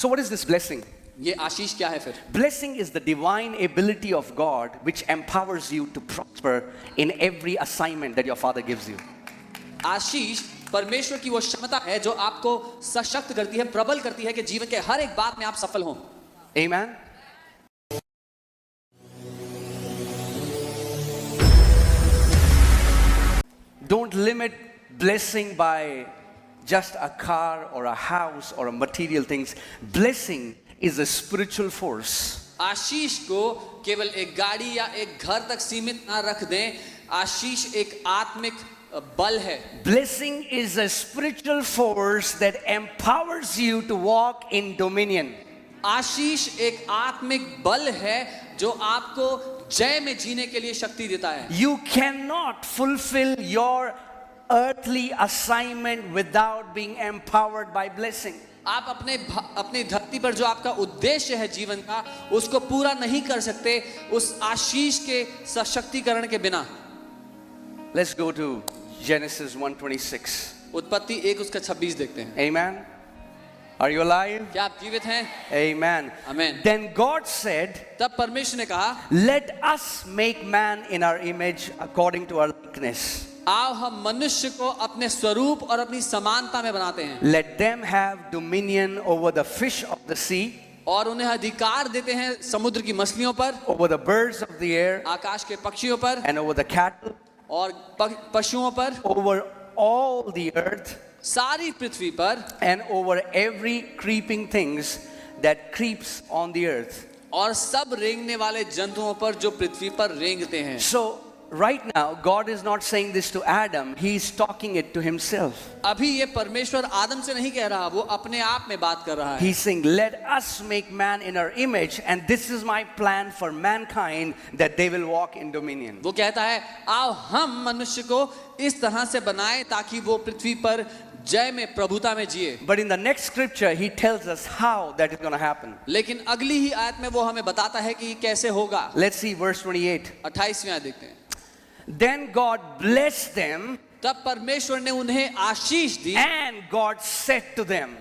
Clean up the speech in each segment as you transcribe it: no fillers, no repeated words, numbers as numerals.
So what is this blessing? ये आशीष क्या है फिर? Blessing is the divine ability of God which empowers you to prosper in every assignment that your Father gives you. आशीष परमेश्वर की वो क्षमता है जो आपको सशक्त करती है, प्रबल करती है कि जीवन के हर एक बात में आप सफल हों. Amen. Don't limit blessing by just a car or a house or a material things. Blessing is a spiritual force. आशीष को केवल एक गाड़ी या एक घर तक सीमित ना रख दें. आशीष एक आत्मिक बल है. Blessing is a spiritual force that empowers you to walk in dominion. आशीष एक आत्मिक बल है जो आपको जय में जीने के लिए शक्ति देता है. You cannot fulfill your earthly assignment without being empowered by blessing. आप अपनी धरती पर जो आपका उद्देश्य है जीवन का, उसको पूरा नहीं कर सकते उस आशीष के सशक्तिकरण के बिना. Let's go to Genesis 1:26. उत्पत्ति 1:26 देखते हैं. Amen. Are you alive? क्या आप जीवित हैं? Amen. Amen. Then God said, तब परमेश्वर ने कहा, let us make man in our image according to our likeness. आओ हम मनुष्य को अपने स्वरूप और अपनी समानता में बनाते हैं. Let them have dominion over the fish of the sea, और उन्हें अधिकार देते हैं समुद्र की मछलियों पर, over the birds of the air, आकाश के पक्षियों पर, and over the cattle, और पशुओं पर, over all the earth, सारी पृथ्वी पर, and over every creeping things that creeps on the earth. और सब रेंगने वाले जंतुओं पर जो पृथ्वी पर रेंगते हैं. So right now God is not saying this to Adam, he is talking it to himself. अभी ये परमेश्वर आदम से नहीं कह रहा, वो अपने आप में बात कर रहा है. He's saying let us make man in our image, and this is my plan for mankind that they will walk in dominion. वो कहता है आओ हम मनुष्य को इस तरह से बनाएं ताकि वो पृथ्वी पर जय में प्रभुता में जिए. But in the next scripture he tells us how that is going to happen. लेकिन अगली ही आयत में वो हमें बताता है कि ये कैसे होगा. Let's see verse 28. 28वें आयत देखते हैं. Then God blessed them, तब परमेश्वर ने उन्हें आशीष दी, and God said to them.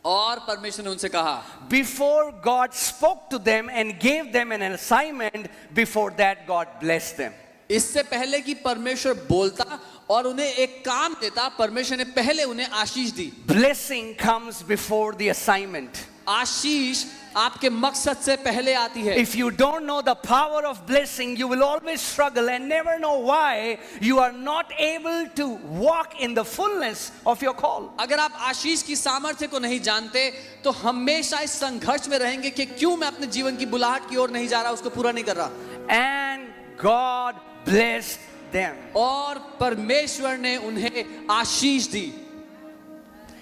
और परमेश्वर ने उनसे कहा. Before God spoke to them and gave them an assignment, before that God blessed them. इससे पहले कि परमेश्वर बोलता और उन्हें एक काम देता, परमेश्वर ने पहले उन्हें आशीष दी. Blessing comes before the assignment. आशीष आपके मकसद से पहले आती है. If you don't know the power of blessing, you will always struggle and never know why you are not able to walk in the fullness of your call. अगर आप आशीष की सामर्थ्य को नहीं जानते तो हमेशा इस संघर्ष में रहेंगे कि क्यों मैं अपने जीवन की बुलाहट की ओर नहीं जा रहा, उसको पूरा नहीं कर रहा. And God blessed them. और परमेश्वर ने उन्हें आशीष दी.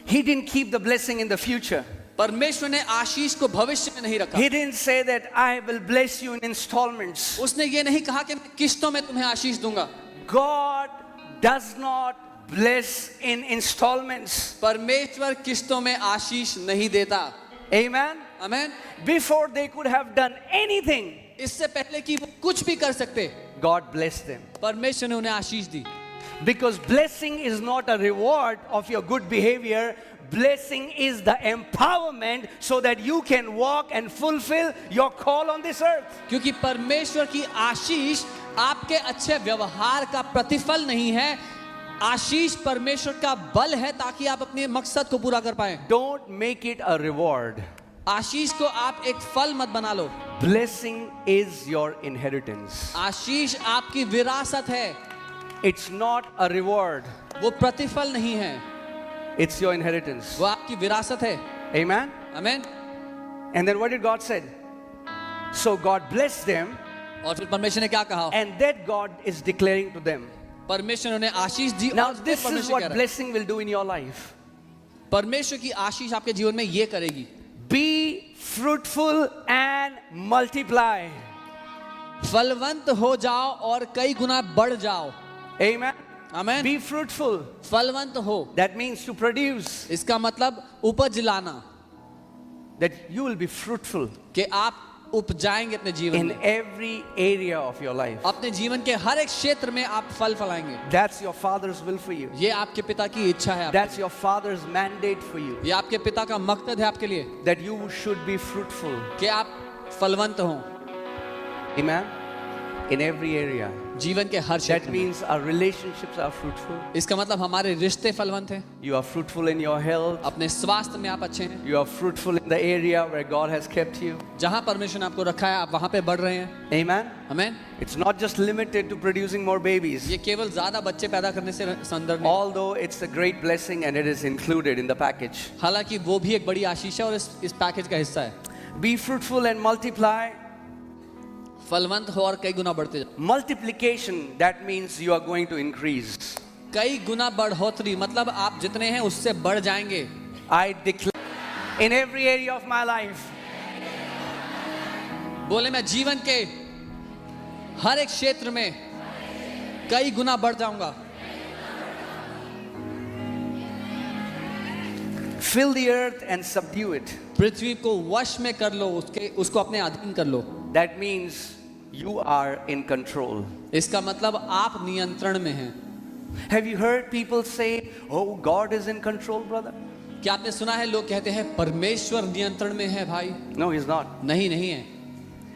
He didn't keep the blessing in the future. परमेश्वर ने आशीष को भविष्य में नहीं रखा. He didn't say that I will bless you in installments. उसने ये नहीं कहा कि मैं किस्तों में तुम्हें आशीष दूंगा. God does not bless in installments. परमेश्वर किस्तों में आशीष नहीं देता. Amen. Amen. Before they could have done anything, इससे पहले कि वो कुछ भी कर सकते, God blessed them. परमेश्वर ने उन्हें आशीष दी. Because blessing is not a reward of your good behavior. Blessing is the empowerment so that you can walk and fulfill your call on this earth. क्योंकि परमेश्वर की आशीष आपके अच्छे व्यवहार का प्रतिफल नहीं है. आशीष परमेश्वर का बल है ताकि आप अपने मकसद को पूरा कर पाएं. Don't make it a reward. आशीष को आप एक फल मत बना लो. Blessing is your inheritance. आशीष आपकी विरासत है. It's not a reward. वो प्रतिफल नहीं है, It's your inheritance. वो आपकी विरासत है. Amen. Amen. And then what did God say? So God blessed them, और फिर परमेश्वर ने क्या कहा? and that God is declaring to them. परमेश्वर ने उन्हें आशीष दी. Now और फिर this is परमेश्वर what कह रहा है, blessing will do in your life. परमेश्वर की आशीष आपके जीवन में ये करेगी. Be fruitful and multiply. फलवंत हो जाओ और कई गुना बढ़ जाओ. Amen. आमेन. Be fruitful. फलवंत हो, That means to produce. इसका मतलब उपज लाना, That you will be fruitful. कि आप उपजाएंगे अपने जीवन in में, every area of your life. अपने जीवन के हर एक क्षेत्र में आप फल फलाएंगे। That's your Father's will for you. ये आपके पिता की इच्छा है, That's your Father's mandate for you. ये आपके पिता का मकसद है आपके लिए That you should be fruitful. कि आप फलवंत हों Amen? In every area. जीवन के हर That क्षेत्र में। means our relationships are fruitful. इसका मतलब हमारे रिश्ते फलवंत हैं, You are fruitful in your health. अपने स्वास्थ्य में आप अच्छे हैं, You are fruitful in the area where God has kept you. जहाँ परमेश्वर ने आपको रखा है आप वहाँ पे बढ़ रहे हैं। Amen? आमीन। It's not just limited to producing more babies. ये केवल ज्यादा बच्चे पैदा करने से संदर्भ नहीं, Although it's a great blessing and it is included in the package. हालांकि वो भी एक बड़ी आशीष है और इस पैकेज का हिस्सा है। Be fruitful and multiply. फलवंत हो और कई गुना बढ़ते जाओ। Multiplication, that means you are going to increase. कई गुना बढ़ोतरी मतलब आप जितने हैं उससे बढ़ जाएंगे। I declare in every area of my life, बोले मैं जीवन के हर एक क्षेत्र में कई गुना बढ़ जाऊंगा। fill the earth and subdue it. पृथ्वी को वश में कर लो, उसको अपने अधीन कर लो। That means you are in control. इसका मतलब आप नियंत्रण में हैं। Have you heard people say, "Oh, God is in control, brother"? क्या आपने सुना है लोग कहते हैं परमेश्वर नियंत्रण में है भाई? No, he's not. नहीं, नहीं है।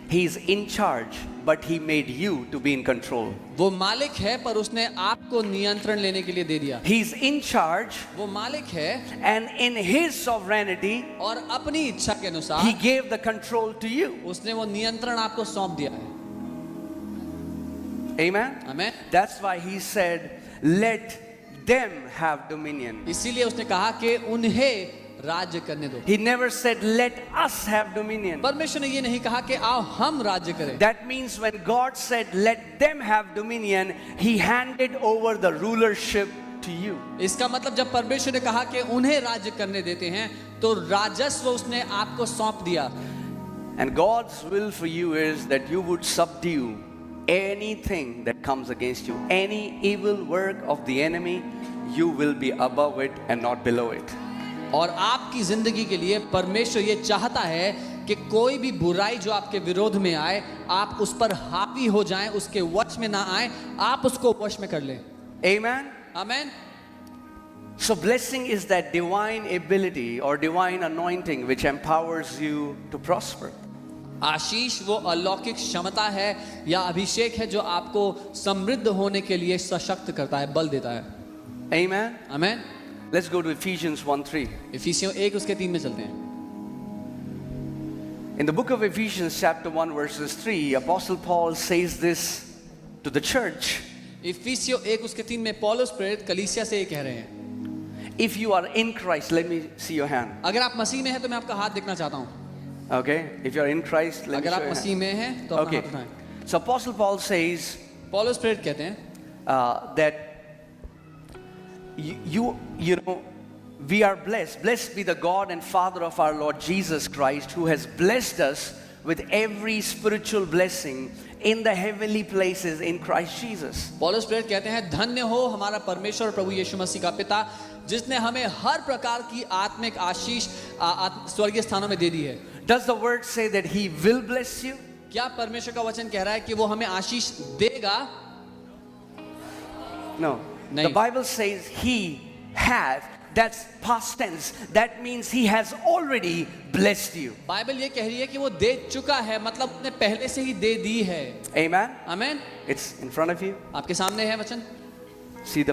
He's in charge, but he made you to be in control. वो मालिक है पर उसने आपको नियंत्रण लेने के लिए दे दिया। He's in charge, वो मालिक है and in his sovereignty, और अपनी इच्छा के he अनुसार gave the control to you. उसने वो नियंत्रण आपको सौंप दिया है। Amen? आमीन। That's why he said, "Let them have dominion." इसीलिए उसने कहा कि उन्हें राज्य करने दो। He never said, "Let us have dominion." परमेश्वर ने ये नहीं कहा कि आओ हम राज्य करें। That means when God said, "Let them have dominion," he handed over the rulership to you. इसका मतलब जब परमेश्वर ने कहा कि उन्हें राज्य करने देते हैं तो राजस्व उसने आपको सौंप दिया। And God's will for you is that you would subdue anything that comes against you. Any evil work of the enemy, you will be above it and not below it. और आपकी जिंदगी के लिए परमेश्वर ये चाहता है कि कोई भी बुराई जो आपके विरोध में आए आप उस पर हावी हो जाएं, उसके वश में ना आए, आप उसको वश में कर लें। Amen? आमीन। So blessing is that divine ability or divine anointing which empowers you to prosper. आशीष वो अलौकिक क्षमता है या अभिषेक है जो आपको समृद्ध होने के लिए सशक्त करता है, बल देता है। Amen? आमीन। Let's go to Ephesians 1:3. इफिसियों 1:3 में चलते हैं। In the book of Ephesians chapter 1 verses 3, Apostle Paul says this to the church. इफिसियों 1:3 में पौलुस प्रेरित कलीसिया से ये कह रहे हैं। If you are in Christ, let me see your hand. अगर आप मसीह में हैं तो मैं आपका हाथ देखना चाहता हूँ। Okay? If you are in Christ, let me अगर show आप your मसीह hand. में हैं तो अपना Okay. हाथ उठाएं। So Apostle Paul says पौलुस प्रेरित कहते हैं that you know, we are blessed. Blessed be the God and Father of our Lord Jesus Christ, who has blessed us with every spiritual blessing in the heavenly places in Christ Jesus. पौलुस प्रेरित कहते हैं धन्य हो हमारा परमेश्वर प्रभु यीशु मसीह का पिता जिसने हमें हर प्रकार की आत्मिक आशीष स्वर्गीय स्थानों में दे दी है। Does the word say that he will bless you? क्या परमेश्वर का वचन कह रहा है कि वो हमें आशीष देगा? No. नहीं। The Bible says he has. That's past tense. That means he has already blessed you. Bible ये कह रही है कि वो दे चुका है, मतलब उसने पहले से ही दे दी है। Amen? आमीन। It's in front of you. आपके सामने है वचन। See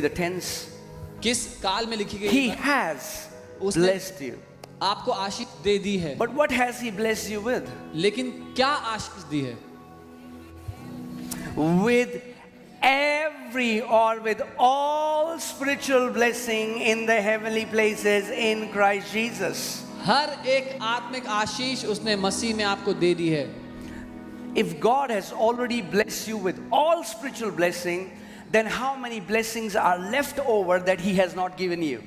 the tense. किस काल में लिखी गई He है? has उसने blessed you. आपको आशीष दे दी है। But what has he blessed you with? लेकिन क्या आशीष दी है? With every or with all spiritual blessing in the heavenly places in Christ Jesus. हर एक आत्मिक आशीष उसने मसीह में आपको दे दी है। If God has already blessed you with all spiritual blessing, then how many blessings are left over that he has not given you?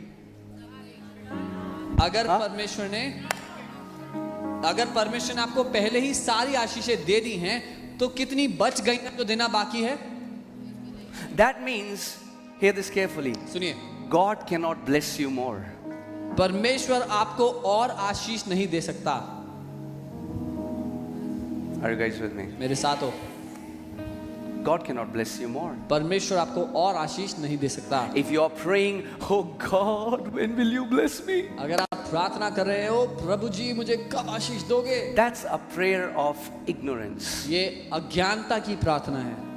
अगर परमेश्वर ने आपको पहले ही सारी आशीषें दे दी हैं तो कितनी बच गई हैं जो देना बाकी है? That means, hear this carefully, सुनिए, God cannot bless you more. परमेश्वर आपको और आशीष नहीं दे सकता। Are you guys with me? मेरे साथ हो। God cannot bless you more. परमेश्वर आपको और आशीष नहीं दे सकता। If you are praying, oh God, when will you bless me? अगर आप प्रार्थना कर रहे हो, प्रभु जी मुझे कब आशीष दोगे? That's a prayer of ignorance. ये अज्ञानता की प्रार्थना है।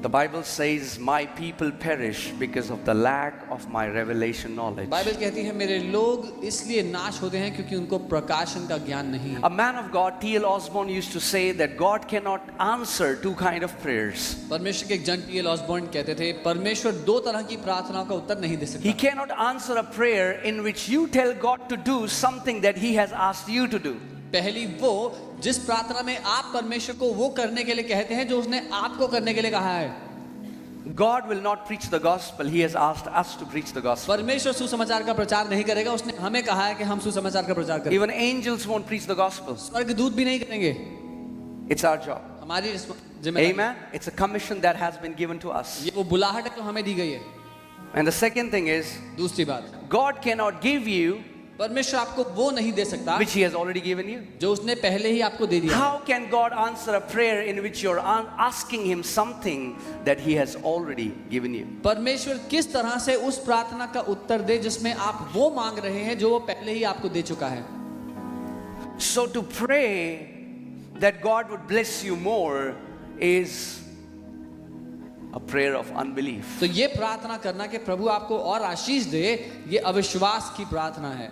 The Bible says, my people perish because of the lack of my revelation knowledge. Bible कहती है मेरे लोग इसलिए नाश होते हैं क्योंकि उनको प्रकाशन का ज्ञान नहीं है। A man of God, T.L. Osborne, used to say that God cannot answer two kind of prayers. परमेश्वर के एक जन टी.एल. ऑसबॉर्न कहते थे परमेश्वर दो तरह की प्रार्थनाओं का उत्तर नहीं दे He सकता। cannot answer a prayer in which you tell God to do something that He has asked you to do. पहली वो जिस प्रार्थना में आप परमेश्वर को वो करने के लिए कहते हैं जो उसने आपको करने के लिए कहा है। God will not preach the gospel. He has asked us to preach the gospel. परमेश्वर सुसमाचार का प्रचार नहीं करेगा, उसने हमें कहा है कि हम सुसमाचार का प्रचार करें। Even angels won't preach the gospel. स्वर्गदूत भी नहीं करेंगे। It's our job. हमारी जिम्मेदारी। Amen. It's a commission that has been given to us. ये वो बुलाहट है जो हमें दी गई है। And the second thing is, दूसरी बात, God cannot give you परमेश्वर आपको वो नहीं दे सकता which He has already given you. जो उसने पहले ही आपको दे दिया। How can God answer a prayer in which you're asking Him something that He has already given you? परमेश्वर किस तरह से उस प्रार्थना का उत्तर दे जिसमें आप वो मांग रहे हैं जो वो पहले ही आपको दे चुका है। So to pray that God would bless you more is a prayer of unbelief. तो ये प्रार्थना करना कि प्रभु आपको और आशीष दे, ये अविश्वास की प्रार्थना है।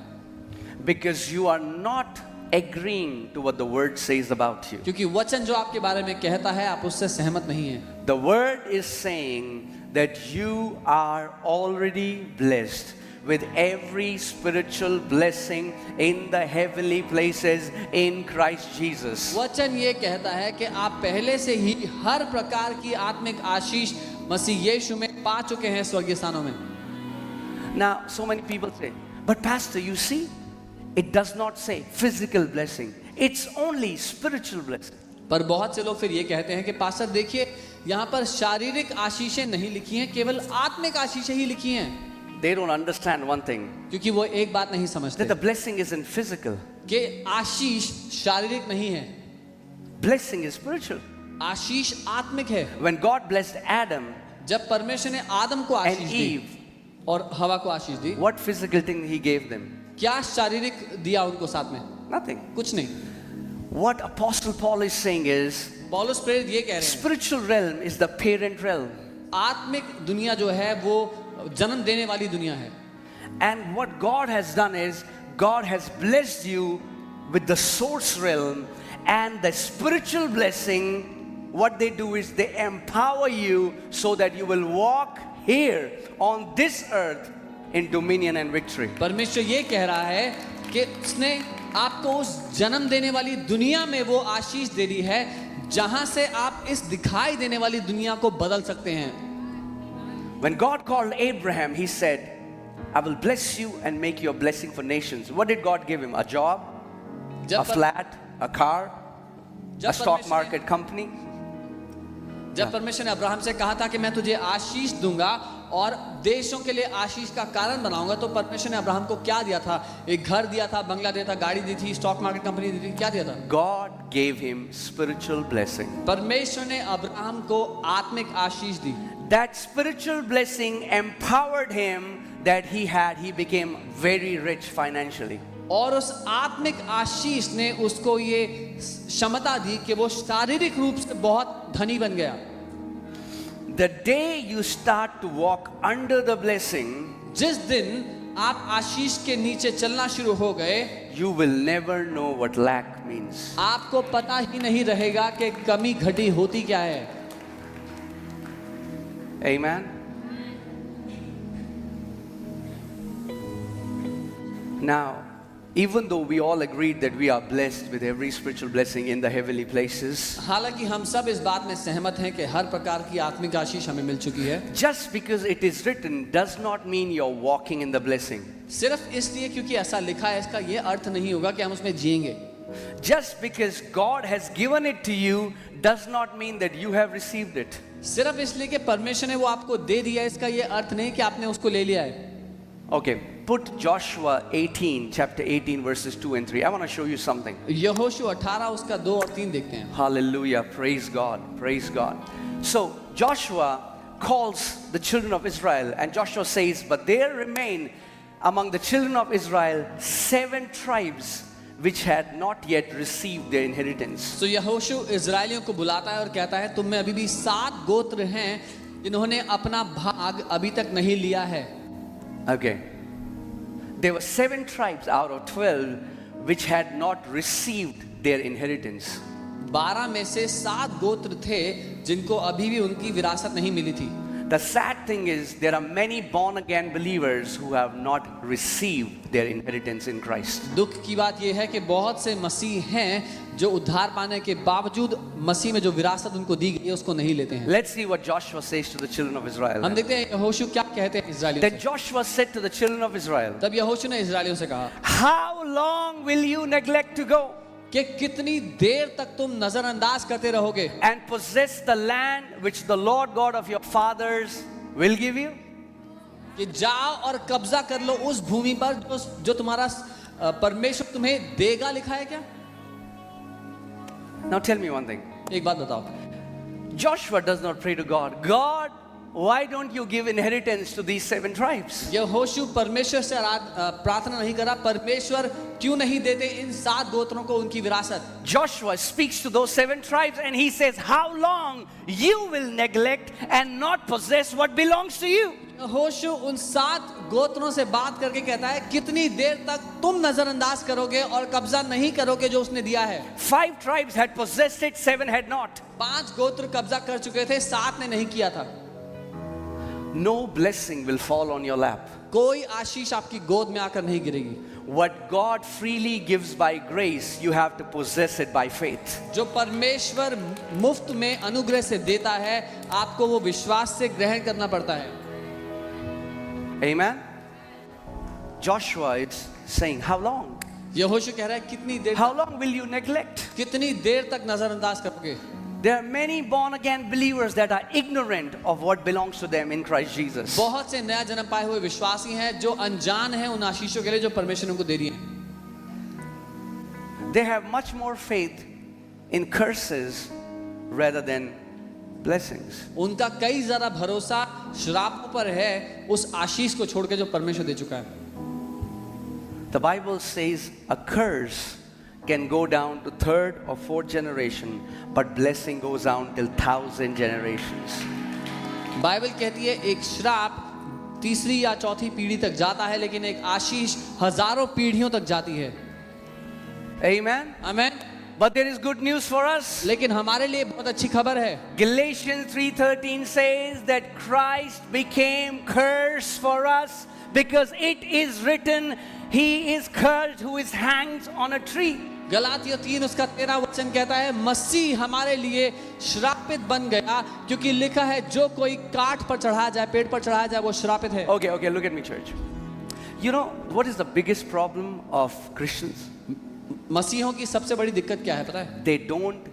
Because you are not agreeing to what the word says about you. क्योंकि वचन जो आपके बारे में कहता है आप उससे सहमत नहीं हैं। The word is saying that you are already blessed with every spiritual blessing in the heavenly places in Christ Jesus. वचन ये कहता है कि आप पहले से ही हर प्रकार की आत्मिक आशीष मसीह यीशु में पा चुके हैं स्वर्गीय स्थानों में। Now, so many people say, but Pastor, you see, it does not say physical blessing. It's only spiritual blessing. पर बहुत से लोग फिर ये कहते हैं कि पास्टर देखिए यहाँ पर शारीरिक आशीषें नहीं लिखी हैं, केवल आत्मिक आशीषें ही लिखी हैं। They don't understand one thing, क्योंकि वो एक बात नहीं समझते that the blessing isn't physical. कि आशीष शारीरिक नहीं है, Blessing is spiritual. आशीष आत्मिक है। When God blessed Adam जब परमेश्वर ने आदम को and आशीष दी Eve, और हवा को आशीष दी, what physical thing He gave them? क्या शारीरिक दिया उनको साथ में? Nothing. कुछ नहीं। What Apostle Paul is saying is, पौलुस प्रेरित ये कह रहे हैं spiritual realm is the parent realm. आत्मिक दुनिया जो है वो जन्म देने वाली दुनिया है। And what God has done is, God has blessed you with the source realm, and the spiritual blessing, what they do is they empower you so that you will walk here on this earth in dominion and victory. परमेश्वर ये कह रहा है कि उसने आपको उस जन्म देने वाली दुनिया में वो आशीष दे दी है जहां से आप इस दिखाई देने वाली दुनिया को बदल सकते हैं। When God called Abraham, He said, I will bless you and make you a blessing for nations. What did God give him? A job? A flat? A car? A stock market company? जब परमेश्वर ने Abraham से कहा था कि मैं तुझे आशीष दूंगा और देशों के लिए आशीष का कारण बनाऊंगा, तो परमेश्वर ने अब्राहम को क्या दिया था? एक घर दिया था, बंगला दिया था, गाड़ी दी थी, स्टॉक मार्केट कंपनी दी थी, क्या दिया था? God gave him spiritual blessing. परमेश्वर ने अब्राहम को आत्मिक आशीष दी। That spiritual blessing empowered him that he became very rich financially. और उस आत्मिक आशीष ने उसको ये क्षमता दी कि वो शारीरिक रूप से बहुत धनी बन गया। The day you start to walk under the blessing, जिस दिन आप आशीष के नीचे चलना शुरू हो गए, you will never know what lack means. आपको पता ही नहीं रहेगा कि कमी घटी होती क्या है। Amen. Now, even though we all agreed that we are blessed with every spiritual blessing in the heavenly places, हालांकि हम सब इस बात में सहमत हैं कि हर प्रकार की आत्मिक आशीष हमें मिल चुकी है, just because it is written does not mean you're walking in the blessing. सिर्फ इसलिए क्योंकि ऐसा लिखा है इसका ये अर्थ नहीं होगा कि हम उसमें जिएंगे। Just because God has given it to you does not mean that you have received it. सिर्फ इसलिए कि परमेश्वर ने वो आपको दे दिया इसका ये अर्थ नहीं कि आपने उसको ले लिया है। Okay, put Joshua 18, chapter 18, verses 2 and 3. I want to show you something. यहोशू 18 उसका 2 और 3 देखते हैं. Hallelujah. Praise God. Praise God. So Joshua calls the children of Israel, and Joshua says, but there remain among the children of Israel 7 tribes which had not yet received their inheritance. तो यहोशू इजरायलियों को बुलाता है और कहता है तुम में अभी भी 7 गोत्र हैं जिन्होंने अपना भाग अभी तक नहीं लिया है. Okay. There were 7 tribes out of 12 which had not received their inheritance. 12 में से 7 गोत्र थे जिनको अभी भी उनकी विरासत नहीं मिली थी. The sad thing is there are many born again believers who have not received their inheritance in Christ. दुख की बात यह है कि बहुत से मसीह हैं जो उद्धार पाने के बावजूद मसीह में जो विरासत उनको दी गई है उसको नहीं लेते हैं. Let's see what Joshua says to the children of Israel. हम देखते हैं यहोशू क्या कहते हैं इजरायलियों Then से. Joshua said to the children of Israel, तब यहोशू ने इजरायलियों से कहा how long will you neglect to go कि कितनी देर तक तुम नजरअंदाज करते रहोगे and possess the land which the Lord God of your fathers will give you? कि जाओ और कब्जा कर लो उस भूमि पर जो तुम्हारा परमेश्वर तुम्हें देगा. लिखा है क्या? Now tell me one thing. एक बात बताओ. Joshua does not pray to God, God, why don't you give inheritance to these 7 tribes? यहोशू परमेश्वर से प्रार्थना नहीं करा परमेश्वर क्यों नहीं देते इन 7 गोत्रों को उनकी विरासत. Joshua speaks to those 7 tribes and he says, how long you will neglect and not possess what belongs to you? यहोशू उन 7 गोत्रों से बात करके कहता है कितनी देर तक तुम नजरअंदाज करोगे और कब्जा नहीं करोगे जो उसने दिया है. 5 tribes had possessed it, 7 had not. 5 गोत्र कब्जा कर चुके थे, 7 ने नहीं किया था. No blessing will fall on your lap. कोई आशीष आपकी गोद में आकर नहीं गिरेगी. What God freely gives by grace, you have to possess it by faith. जो परमेश्वर मुफ्त में अनुग्रह से देता है आपको वो विश्वास से ग्रहण करना पड़ता है. Amen. Joshua is saying, how long? यहोशू कह रहा है कितनी देर How long will you neglect? कितनी देर तक नजरअंदाज करोगे. There are many born again believers that are ignorant of what belongs to them in Christ Jesus. बहुत से नया जन्म पाए हुए विश्वासी हैं जो अनजान हैं उन आशीषों के लिए जो परमेश्वर उनको दे रही है. They have much more faith in curses rather than blessings. उनका कई ज्यादा भरोसा श्रापों पर है उस आशीष को छोड़ के जो परमेश्वर दे चुका है. The Bible says a curse can go down to 3rd or 4th generation, but blessing goes down till 1,000 generations. Bible कहती है एक श्राप तीसरी या चौथी पीढ़ी तक जाता है लेकिन एक आशीष हजारों पीढ़ियों तक जाती है. Amen. Amen. But there is good news for us. लेकिन हमारे लिए बहुत अच्छी खबर है. Galatians 3:13 says that Christ became curse for us because it is written, he is cursed who is hanged on a tree. गलातियों 3 उसका 13 वचन कहता है मसीह हमारे लिए श्रापित बन गया क्योंकि लिखा है जो कोई काठ पर चढ़ाया जाए पेड़ पर चढ़ाया जाए वो श्रापित है. Okay, look at me, church. You know what is the biggest problem of Christians? मसीहों की सबसे बड़ी दिक्कत क्या है पता है? They don't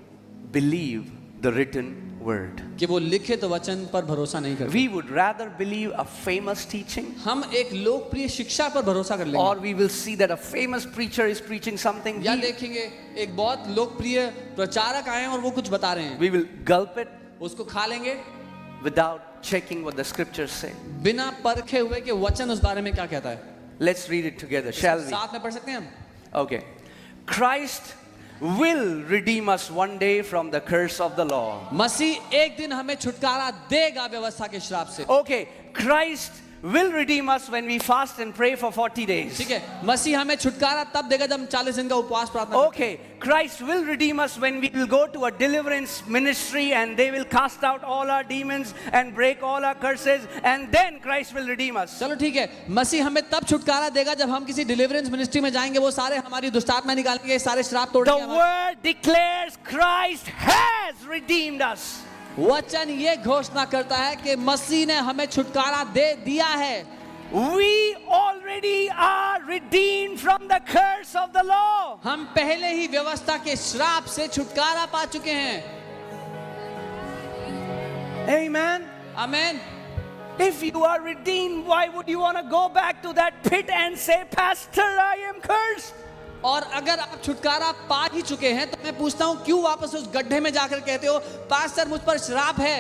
believe the written word. कि वो लिखित वचन पर भरोसा नहीं करते. We would rather believe a famous teaching, हम एक लोकप्रिय शिक्षा पर भरोसा कर लेंगे. or we will see that a famous preacher is preaching something. या देखेंगे एक बहुत लोकप्रिय प्रचारक आए हैं और वो कुछ बता रहे हैं. We will gulp it उसको खा लेंगे without checking what the scriptures say. बिना परखे हुए कि वचन उस बारे में क्या कहता है. Let's read it together, shall we? साथ में पढ़ सकते हैं हम. Okay. Christ will redeem us one day from the curse of the law. मसीह एक दिन हमें छुटकारा देगा व्यवस्था के श्राप से. Okay, Christ will redeem us when we fast and pray for 40 days. ठीक है. मसीह हमें छुटकारा तब देगा जब हम 40 दिन का उपवास प्रार्थना करें. Okay, Christ will redeem us when we will go to a deliverance ministry and they will cast out all our demons and break all our curses, and then Christ will redeem us. चलो ठीक है. मसीह हमें तब छुटकारा देगा जब हम किसी डिलीवरेंस मिनिस्ट्री में जाएंगे वो सारे हमारी दुष्टात्मा निकालेंगे सारे श्राप The तोड़ेंगे. word declares Christ has redeemed us. वचन ये घोषणा करता है कि मसीह ने हमें छुटकारा दे दिया है. We already are redeemed from the curse of the law. हम पहले ही व्यवस्था के श्राप से छुटकारा पा चुके हैं. Amen. Amen. If you are redeemed, why would you want to go back to that pit and say, Pastor, I am cursed? और अगर आप छुटकारा पा ही चुके हैं तो मैं पूछता हूं क्यों वापस उस गड्ढे में जाकर कहते हो पास्टर मुझ पर श्राप है?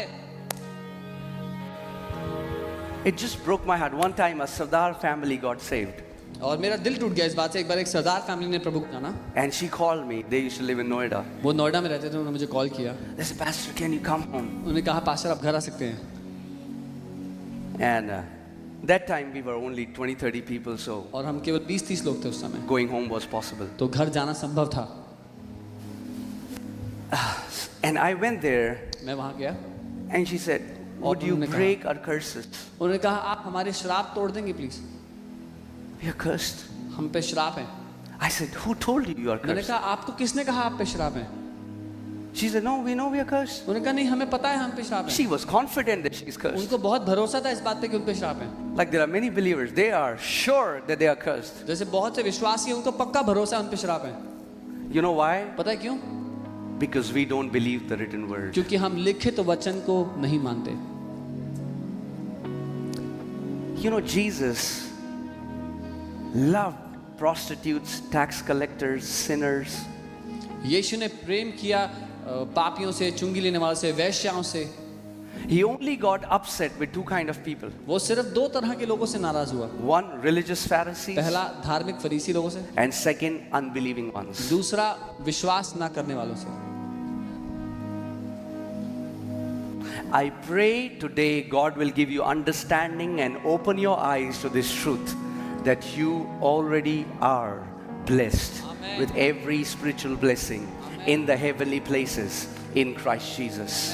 It just broke my heart. One time a Sardar family got saved. और मेरा दिल टूट गया इस बात से। एक बार एक सरदार फैमिली ने प्रभु को जाना। And she called me. They used to live in Noida. वो नोएडा में रहते थे, उन्होंने मुझे कॉल किया। They said, Pastor, can you come home? उन्होंने कहा पास्टर आप घर आ सकते हैं। And that time we were only 20-30 people, so और हम केवल 20-30 लोग थे उस समय, going home was possible. तो घर जाना संभव था। And I went there मैं वहाँ गया and she said, would you उन्होंने कहा- break our curses? उन्होंने कहा आप हमारे श्राप तोड़ देंगे प्लीज, We are cursed. हम पे श्राप है। I said, who told you you are मैंने cursed? कहा आपको किसने कहा आप पे श्राप है? She said, no, we know we are cursed. उन्होंने कहा नहीं हमें पता है हम पे श्राप है। She was confident that she is cursed. उनको बहुत भरोसा था इस बात पे कि उन पे श्राप है। Like there are many believers, they are sure that they are cursed. जैसे बहुत से विश्वासी हैं उनको पक्का भरोसा है उन पे श्राप है। You know why? पता है क्यों? Because we don't believe the written word. क्योंकि हम लिखित वचन को नहीं मानते। You know, Jesus loved prostitutes, tax collectors, sinners. यीशु ने प्रेम किया पापियों से, चुंगी लेने वालों से, वैश्याओं से। He only got upset with two kind of people. वो सिर्फ दो तरह के लोगों से नाराज हुआ। One, religious Pharisees, पहला धार्मिक फरीसी लोगों से, and second, unbelieving ones. दूसरा विश्वास ना करने वालों से। I pray today God will give you understanding and open your eyes to this truth that you already are blessed Amen. with every spiritual blessing in the heavenly places in Christ Jesus.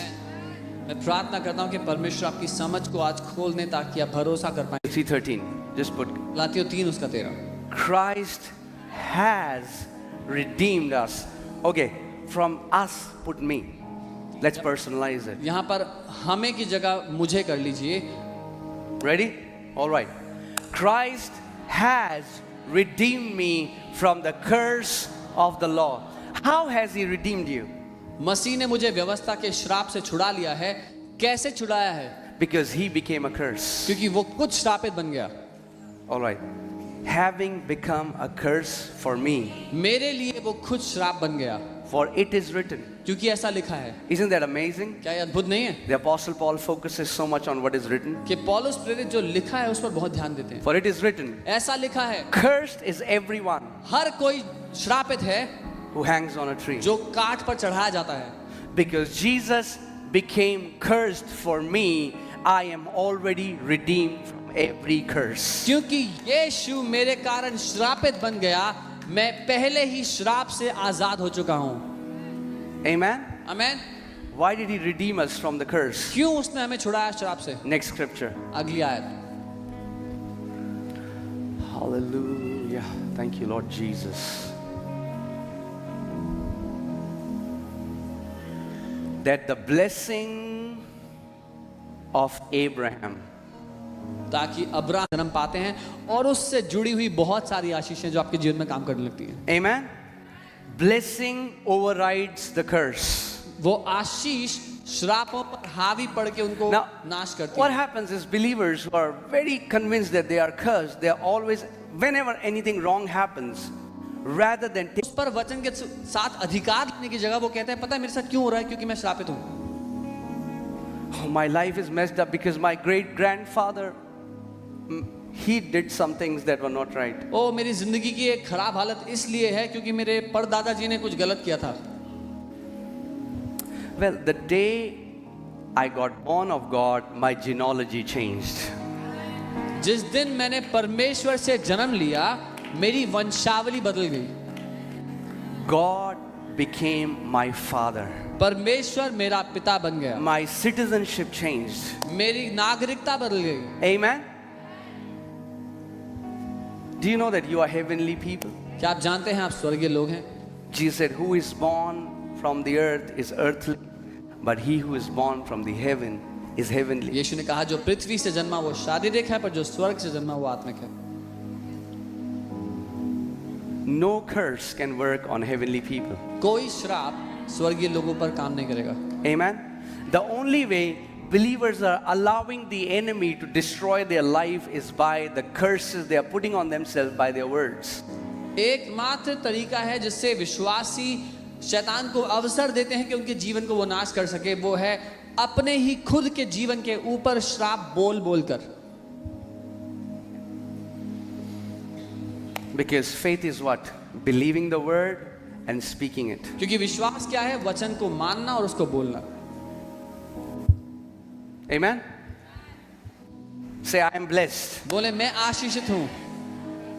मैं प्रार्थना करता हूँ कि परमेश्वर आपकी समझ को आज खोल दे ताकि आप भरोसा कर पाए। 3:13, just put, गलातियों 3:13। Christ has redeemed us. Okay, from us put me. Let's personalize it. यहाँ पर हमें की जगह मुझे कर लीजिए। Ready? All right. Christ has redeemed me from the curse of the law. How has he redeemed you? मसीह ने मुझे व्यवस्था के श्राप से छुड़ा लिया है। कैसे छुड़ाया है? Because he became a curse. क्योंकि वो खुद श्रापित बन गया। All right. Having become a curse for me, मेरे लिए वो खुद श्राप बन गया, for it is written. क्योंकि ऐसा लिखा है। Isn't that amazing? क्या ये अद्भुत नहीं है The Apostle Paul focuses so much on what is written. कि पौलुस प्रेरित जो लिखा है उस पर बहुत ध्यान देते हैं। For it is written, ऐसा लिखा है, cursed is everyone हर कोई श्रापित है who hangs on a tree. जो काठ पर चढ़ाया जाता है। Because Jesus became cursed for me, I am already redeemed from every curse. क्योंकि यीशु मेरे कारण श्रापित बन गया, मैं पहले ही श्राप से आजाद हो चुका हूँ। Amen? Amen. Why did he redeem us from the curse? क्यों उसने हमें छुड़ाया श्राप से? Next scripture. अगली आयत। Hallelujah. Thank you, Lord Jesus. That the blessing of Abraham, ताकि अब्राहम जन्म पाते हैं और उससे जुड़ी हुई बहुत सारी आशीषें जो आपके जीवन में काम करने लगती हैं। amen? Blessing overrides the curse. वो आशीष श्रापों पर हावी पड़ के उनको Now, नाश करती what है। happens is believers who are very convinced that they are cursed, they are always, whenever anything wrong happens, rather than उस पर वचन के साथ अधिकार लेने की जगह वो कहते हैं पता है मेरे साथ क्यों हो रहा है, क्योंकि मैं श्रापित हूँ। oh, my life is messed up because my great grandfather, he did some things that were not right. ओ मेरी जिंदगी की एक खराब हालत इसलिए है क्योंकि मेरे परदादा जी ने कुछ गलत किया था। Well, the day I got born of God, my genealogy changed. जिस दिन मैंने परमेश्वर से जन्म लिया मेरी वंशावली बदल गई। God became my father. परमेश्वर मेरा पिता बन गया। My citizenship changed. मेरी नागरिकता बदल गई। Amen? Do you know that you are heavenly people? क्या आप जानते हैं आप स्वर्गीय लोग हैं? Jesus said, who is born from the earth is earthly, but he who is born from the heaven is heavenly. यीशु ने कहा जो पृथ्वी से जन्मा वो शारीरिक है पर जो स्वर्ग से जन्मा वो आत्मिक है। No curse can work on heavenly people. कोई श्राप स्वर्गीय लोगों पर काम नहीं करेगा। Amen? The only way believers are allowing the enemy to destroy their life is by the curses they are putting on themselves by their words. एकमात्र तरीका है जिससे विश्वासी शैतान को अवसर देते हैं कि उनके जीवन को वो नाश कर सके, वो है अपने ही खुद के जीवन के ऊपर श्राप बोल बोल कर. Because faith is what? Believing the word and speaking it. क्योंकि विश्वास क्या है? वचन को मानना और उसको बोलना. Amen? Say, I am blessed. बोले मैं आशीषित हूँ.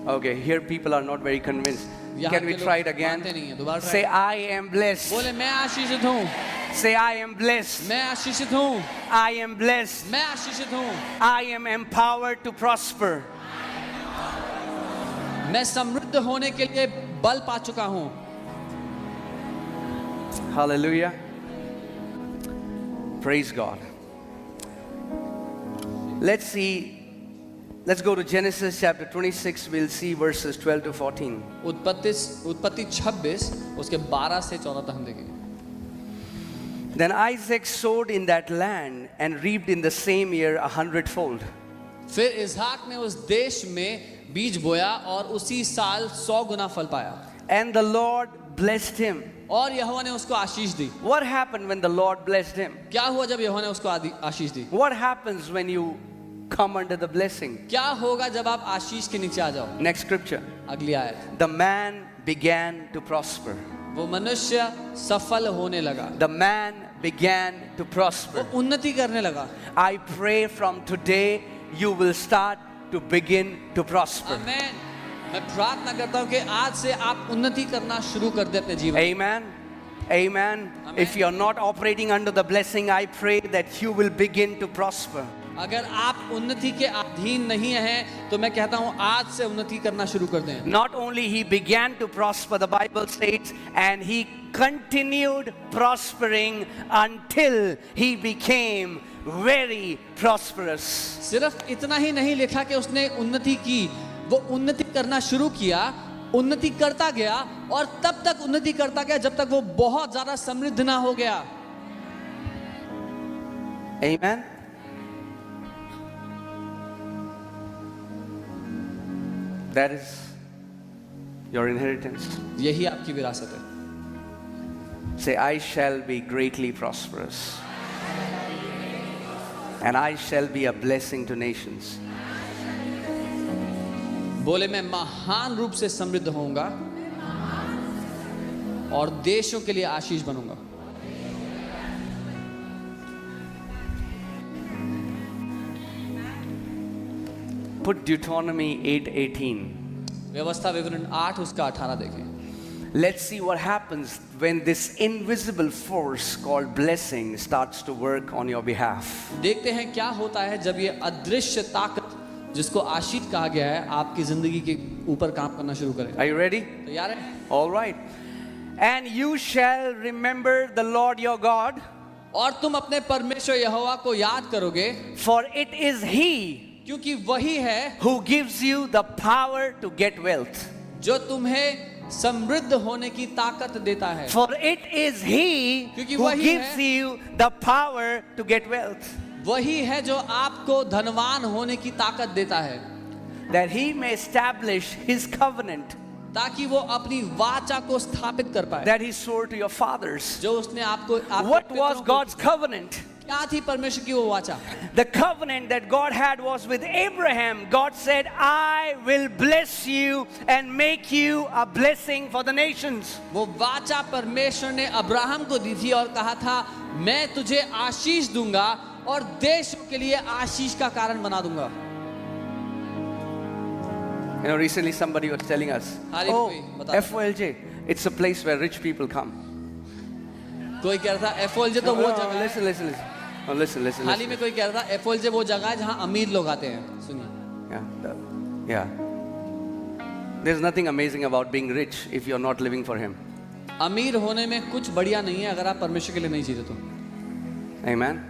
Okay, here people are not very convinced. Can we try it again? Say, I am blessed. बोले मैं आशीषित हूँ. Say, I am blessed. मैं आशीषित हूँ. I am blessed. मैं आशीषित हूँ. I am empowered to prosper. मैं समृद्ध होने के लिए बल पा चुका हूँ. Hallelujah. Praise God. Let's go to Genesis chapter 26. We'll see verses 12 to 14. उत्पत्ति 26 उसके 12 से 14 तक हम देखेंगे. Then Isaac sowed in that land and reaped in the same year 100-fold. फिर इसहाक ने उस देश में बीज बोया और उसी साल 100 गुना फल पाया. And the Lord blessed him. और यहोवा ने उसको आशीष दी. What happened when the Lord blessed him? क्या हुआ जब यहोवा ने उसको आशीष दी? What happens when you come under the blessing? क्या होगा जब आप आशीष के नीचे आ जाओ? Next scripture. अगली आयत. The man began to prosper. वो मनुष्य सफल होने लगा. The man began to prosper. वो उन्नति करने लगा. I pray from today you will start to begin to prosper. आमेन. मैं प्रार्थना करता हूँ कि आज से आप उन्नति करना शुरू कर दे अपने जीवन. Amen. Amen. Amen. If you are not operating under the blessing, I pray that you will begin to prosper. अगर आप उन्नति के अधीन नहीं हैं तो मैं कहता हूँ आज से उन्नति करना शुरू कर दें. Not only he began to prosper, the Bible states, and he continued prospering until he became very prosperous. सिर्फ इतना ही नहीं लिखा कि उसने उन्नति की, वो उन्नति करना शुरू किया, उन्नति करता गया और तब तक उन्नति करता गया जब तक वो बहुत ज्यादा समृद्ध ना हो गया. Amen. That is your inheritance. यही आपकी विरासत है. Say, I shall be greatly prosperous. And I shall be a blessing to nations. बोले मैं महान रूप से समृद्ध होऊंगा और देशों के लिए आशीष बनूंगा. Put Deuteronomy 8:18. व्यवस्था विवरण 8 उसका 18 देखें. Let's see what happens when this invisible force called blessing starts to work on your behalf. देखते हैं क्या होता है जब ये अदृश्य ताकत जिसको आशीष कहा गया है आपकी जिंदगी के ऊपर काम करना शुरू करे. Are you ready? तैयार है? All right. And you shall remember the Lord your God, और तुम अपने परमेश्वर यहोवा को याद करोगे, for it is He क्योंकि वही है who gives you the power to get wealth. जो तुम्हें समृद्ध होने की ताकत देता है. For it is He क्योंकि who वही gives है, you the power to get wealth, वही है जो आपको धनवान होने की ताकत देता है, that He may establish His covenant ताकि वो अपनी वाचा को स्थापित कर पाए that He swore to your fathers. जो उसने आपको What was God's covenant? क्या थी परमेश्वर की वो वाचा? The covenant that God had was with Abraham. God said, I will bless you and make you a blessing for the nations. वो वाचा परमेश्वर ने अब्राहम को दी थी और कहा था मैं तुझे आशीष दूंगा और देशों के लिए आशीष का कारण बना दूंगा. You know, recently somebody was telling us, oh, FOLJ, it's a place where rich people come. कोई कह रहा था FOLJ तो वो जगह है. Listen. Oh, listen. हाल ही में कोई कह रहा था FOLJ वो जगह है जहाँ अमीर लोग आते हैं. सुनिए. Yeah. There's nothing amazing about being rich if you're not living for Him. अमीर होने में कुछ बढ़िया नहीं है अगर आप परमेश्वर के लिए नहीं जीते तो. Amen.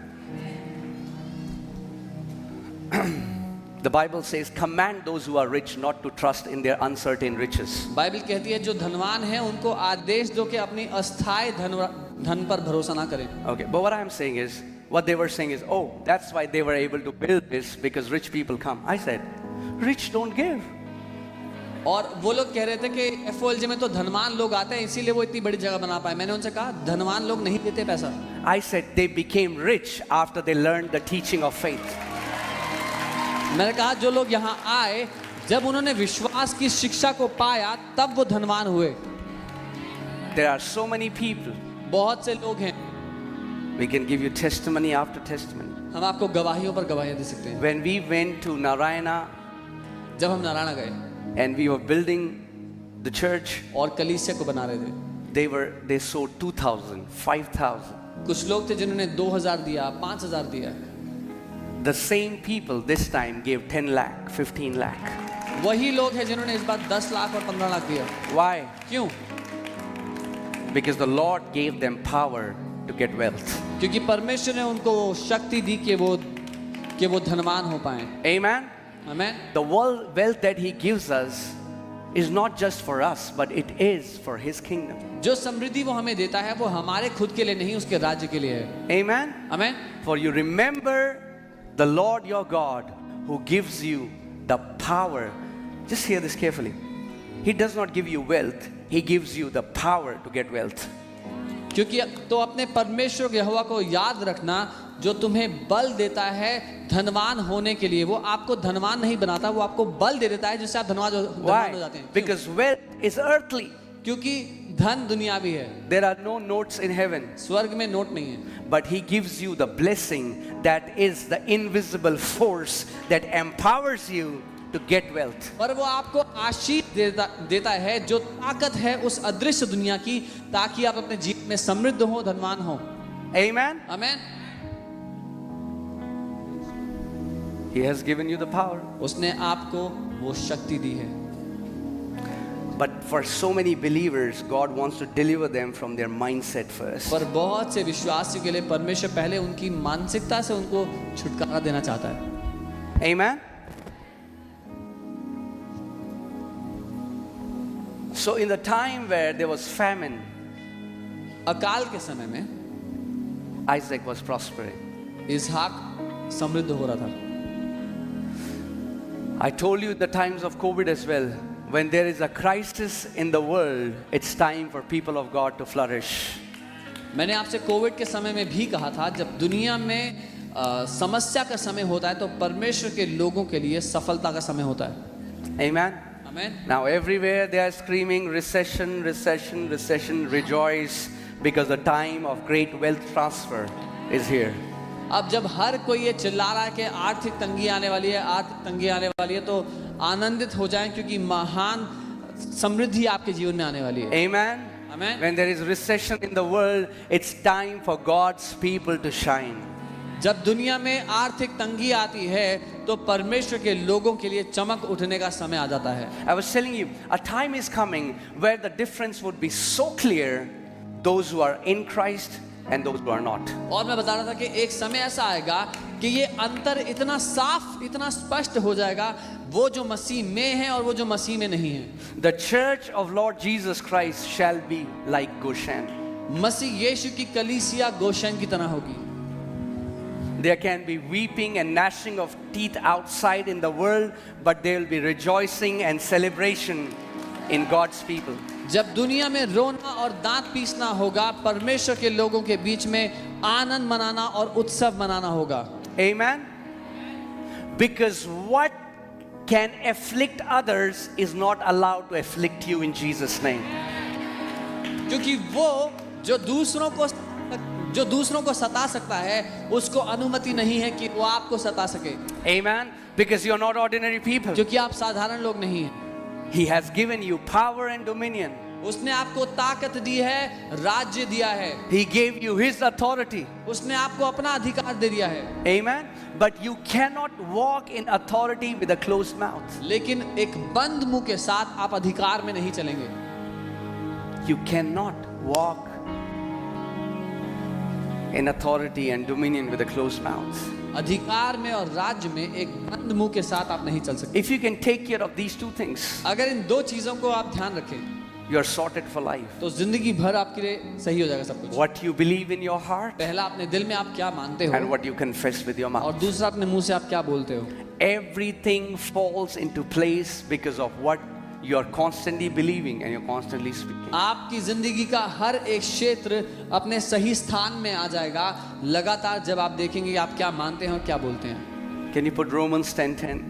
The Bible says, command those who are rich not to trust in their uncertain riches. Bible कहती है जो धनवान है उनको आदेश दो कि अपनी अस्थायी धन पर भरोसा ना करें. Okay, but what I'm saying is, what they were saying is, oh, that's why they were able to build this, because rich people come. I said, rich don't give. और वो लोग कह रहे थे कि एफओएलजे में तो धनवान लोग आते हैं इसीलिए वो इतनी बड़ी जगह बना पाए. मैंने उनसे कहा धनवान लोग नहीं देते पैसा. I said they became rich after they learned the teaching of faith. मैंने कहा जो लोग यहाँ आए जब उन्होंने विश्वास की शिक्षा को पाया तब वो धनवान हुए. There are so many people. बहुत से लोग हैं. We can give you testimony after testimony. हम आपको गवाहियों पर गवाहियां दे सकते हैं. When we went to Narayana जब हम नारायण गए and we were building the church, और कलीसिया को बना रहे थे, they sowed 2,000, 5,000. कुछ लोग थे जिन्होंने 2,000 दिया, 5,000 दिया. The same people this time gave 10 lakh, 15 lakh. वही लोग हैं जिन्होंने इस बार 10 लाख और 15 लाख दिया. Why? क्यों? Because the Lord gave them power to get wealth. क्योंकि परमेश्वर ने उनको शक्ति दी कि वो धनवान हो पाए. Amen? Amen. The wealth that He gives us is not just for us, but it is for His kingdom. जो समृद्धि वो हमें देता है वो हमारे खुद के लिए नहीं उसके राज्य के लिए है. Amen? Amen. For you remember the Lord your God who gives you the power. Just hear this carefully. He does not give you wealth. He gives you the power to get wealth. क्योंकि तो अपने परमेश्वर यहोवा को याद रखना जो तुम्हें बल देता है धनवान होने के लिए. वो आपको धनवान नहीं बनाता, वो आपको बल दे देता है जिससे आप धनवान हो जाते हैं. Because wealth is earthly. क्योंकि धन दुनियावी है. There are no notes in heaven. स्वर्ग में नोट नहीं है. But He gives you the blessing that is the invisible force that empowers you to get wealth. पर वो आपको आशीष देता है जो ताकत है उस अदृश्य दुनिया की, ताकि आप अपने जीवन में समृद्ध हो, धनवान हो. Amen? Amen. He has given you the power. उसने आपको वो शक्ति दी है. But for so many believers, God wants to deliver them from their mindset first. पर बहुत से विश्वासियों के लिए परमेश्वर पहले उनकी मानसिकता से उनको छुटकारा देना चाहता है. Amen? So in the time where there was famine, अकाल के समय में Isaac was prospering. इसहाक समृद्ध हो रहा था. I told you the times of COVID as well. When there is a crisis in the world, it's time for people of God to flourish. मैंने आपसे कोविड के समय में भी कहा था जब दुनिया में समस्या का समय होता है तो परमेश्वर के लोगों के लिए सफलता का समय होता है. Amen? Amen. Now everywhere they are screaming recession, recession, recession. Rejoice because the time of great wealth transfer is here. अब जब हर कोई ये चिल्ला रहा है कि आर्थिक तंगी आने वाली है, आर्थिक तंगी आने वाली है, तो आनंदित हो जाएं क्योंकि महान समृद्धि आपके जीवन में आने वाली है. Amen? Amen. When there is recession in the world, it's time for God's people to shine. जब दुनिया में आर्थिक तंगी आती है तो परमेश्वर के लोगों के लिए चमक उठने का समय आ जाता है. I was telling you, a time is coming where the difference would be so clear, those who are in Christ and those who are not. और मैं बता रहा था कि एक समय ऐसा आएगा कि ये अंतर इतना साफ, इतना स्पष्ट हो जाएगा, वो जो मसीह में है और वो जो मसीह में नहीं है. The church of Lord Jesus Christ shall be like Goshen. मसीह यीशु की कलीसिया गोशेन की तरह होगी. There can be weeping and gnashing of teeth outside in the world, but there will be rejoicing and celebration in God's people. जब दुनिया में रोना और दांत पीसना होगा, परमेश्वर के लोगों के बीच में आनंद मनाना और उत्सव मनाना होगा. Amen? Because what can afflict others is not allowed to afflict you in Jesus' name. क्योंकि वो जो दूसरों को सता सकता है उसको अनुमति नहीं है कि वो आपको सता सके. Amen? Because you're not ordinary people. क्योंकि आप साधारण लोग नहीं हैं. He has given you power and dominion. उसने आपको ताकत दी है, राज्य दिया है. He gave you His authority. उसने आपको अपना अधिकार दे दिया है. Amen? But you cannot walk in authority with a closed mouth. लेकिन एक बंद मुंह के साथ आप अधिकार में नहीं चलेंगे. You cannot walk in authority and dominion with a closed mouth. अधिकार में और राज्य में एक बंद मुंह के साथ आप नहीं चल सकते. If you can take care of these two things, अगर इन दो चीजों को आप ध्यान रखें, you are sorted for life. तो जिंदगी भर आपके लिए सही हो जाएगा सब कुछ। What you believe in your heart पहला अपने दिल में आप क्या मानते and हो, what you confess with your और mouth. दूसरा अपने मुंह से आप क्या बोलते हो। Everything falls into place because of what you are constantly believing and you're constantly speaking. आपकी जिंदगी का हर एक क्षेत्र अपने सही स्थान में आ जाएगा लगातार जब आप देखेंगे कि आप क्या मानते हैं और क्या बोलते हैं। Can you put Romans 10:10?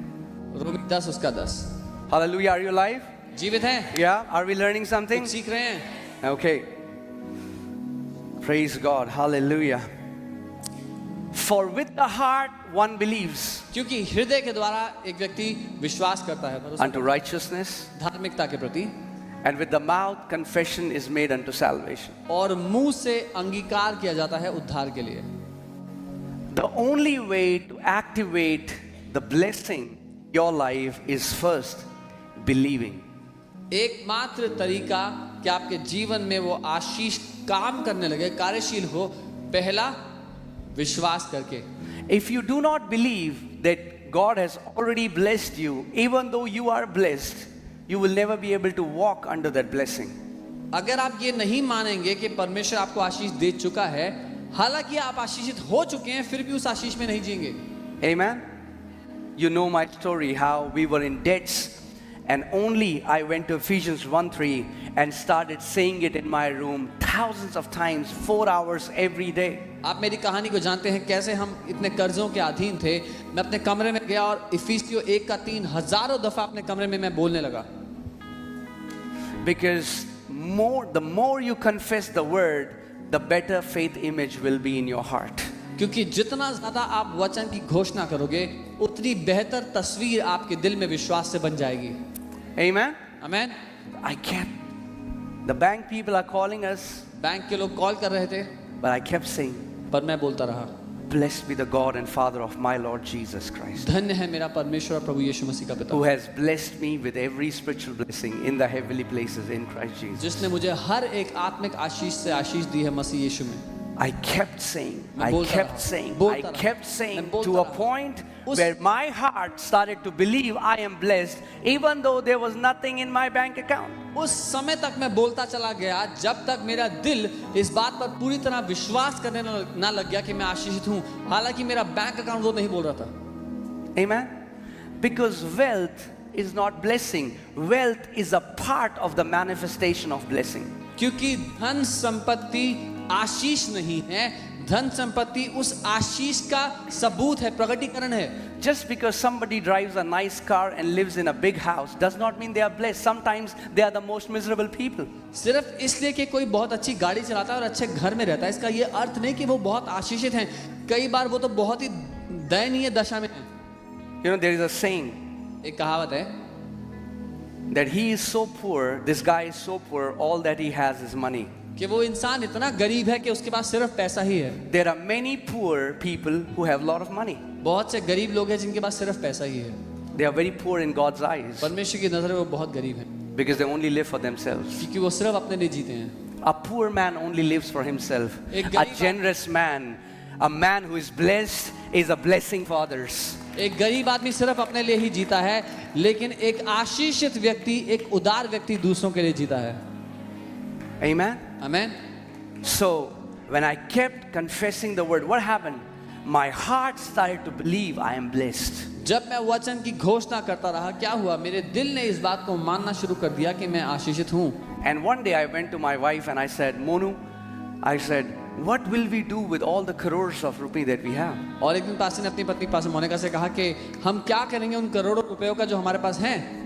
रोमी 10 उसका 10। Hallelujah. Are you alive? जीवित हैं? Yeah. Are we learning something? कुछ सीख रहे हैं? Okay. Praise God. Hallelujah. For with the heart one believes क्योंकि हृदय के द्वारा एक व्यक्ति विश्वास करता है भरोसा unto righteousness, धार्मिकता के प्रति, and with the mouth confession is made unto salvation. और मुंह से अंगीकार किया जाता है उद्धार के लिए। The only way to activate the blessing in your life is first believing. एकमात्र तरीका कि आपके जीवन में वो आशीष काम करने लगे, कार्यशील हो, पहला विश्वास करके। If you do not believe that God has already blessed you, even though you are blessed, you will never be able to walk under that blessing. अगर आप ये नहीं मानेंगे कि परमेश्वर आपको आशीष दे चुका है, हालांकि आप आशीषित हो चुके हैं, फिर भी उस आशीष में नहीं जिएंगे। Amen. You know my story, how we were in debts, and only I went to Ephesians 1:3 and started saying it in my room thousands of times, 4 hours every day. आप मेरी कहानी को जानते हैं कैसे हम इतने कर्जों के अधीन थे। मैं अपने कमरे में गया और इफिसियों 1:3 हजारों दफा अपने कमरे में मैं बोलने लगा। Because the more you confess the word, the better faith image will be in your heart. क्योंकि जितना ज्यादा आप वचन की घोषणा करोगे, उतनी बेहतर तस्वीर आपके दिल में विश्वास से बन जाएगी। Amen. Amen. I kept, the bank people are calling us, bank के लोग कॉल कर रहे थे, but I kept saying, पर मैं बोलता रहा, blessed be the God and Father of my Lord Jesus Christ, धन्य है मेरा परमेश्वर और प्रभु यीशु मसीह का पिता, who has blessed me with every spiritual blessing in the heavenly places in Christ Jesus. जिसने मुझे हर एक आत्मिक आशीष से आशीष दी है मसीह यीशु में। I kept saying, मैं I बोलता kept रहा, saying, बोलता I रहा, kept मैं saying बोलता to a रहा। point उस- where my heart started to believe I am blessed, even though there was nothing in my bank account. उस समय तक मैं बोलता चला गया जब तक मेरा दिल इस बात पर पूरी तरह विश्वास करने ना लग गया कि मैं आशीषित हूं, हालांकि मेरा बैंक अकाउंट वो नहीं बोल रहा था। Amen? Because wealth is not blessing. Wealth is a part of the manifestation of blessing. क्योंकि धन संपत्ति आशीष नहीं है, धन संपत्ति उस आशीष का सबूत है, प्रकटीकरण है। Just because somebody drives a nice car and lives in a big house does not mean they are blessed. Sometimes they are the most miserable people. सिर्फ इसलिए कि कोई बहुत अच्छी गाड़ी चलाता है और अच्छे घर में रहता है, इसका ये अर्थ नहीं कि वो बहुत आशीषित हैं। कई बार वो तो बहुत ही दयनीय दशा में है। You know, there is a saying एक कहावत है that he is so poor, this guy is so poor, all that he has is money. कि वो इंसान इतना गरीब है कि उसके पास सिर्फ पैसा ही है। There are many poor people who have a lot of money. बहुत से गरीब लोग हैं जिनके पास सिर्फ पैसा ही है। They are very poor in God's eyes परमेश्वर की नजर में वो बहुत गरीब हैं, because they only live for themselves. क्योंकि वो सिर्फ अपने लिए जीते हैं। A poor man only lives for himself. एक A गरीब generous man, a man who is blessed, is a blessing for others. एक गरीब आदमी सिर्फ अपने लिए ही जीता है, लेकिन एक आशीषित व्यक्ति, एक उदार व्यक्ति दूसरों के लिए जीता है। Amen? Amen. So, when I kept confessing the word, what happened? My heart started to believe I am blessed. जब मैं वचन की घोषणा करता रहा, क्या हुआ? मेरे दिल ने इस बात को मानना शुरू कर दिया कि मैं आशीषित हूँ। And one day I went to my wife and I said, Monu, I said, what will we do with all the crores of rupee that we have? और एक दिन पास ने अपनी पत्नी पास मोनिका से कहा कि हम क्या करेंगे उन करोड़ों रुपयों का जो हमारे पास हैं?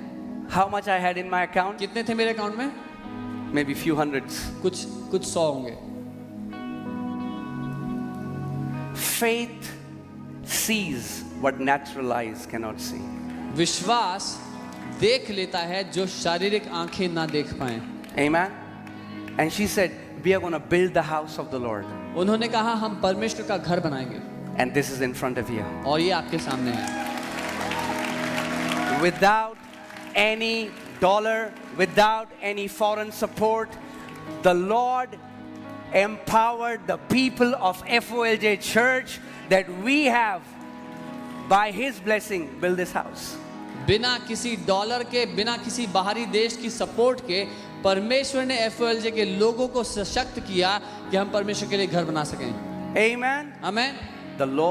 How much I had in my account? कितने थे मेरे अकाउंट में? Maybe few hundreds. कुछ 100 होंगे। Faith sees what natural eyes cannot see. विश्वास देख लेता है जो शारीरिक आंखें ना देख पाएं। Amen? And she said, we are going to build the house of the Lord. उन्होंने कहा हम परमेश्वर का घर बनाएंगे, And this is in front of you. और ये आपके सामने है। Without any dollar, without any foreign support, the Lord empowered the people of FOLJ Church that we have, by His blessing, build this house. बिना किसी dollar के, बिना किसी बाहरी देश की सपोर्ट के परमेश्वर ने FOLJ के लोगों को सशक्त किया कि हम परमेश्वर के लिए घर बना सकें। Amen. आमीन। The Lord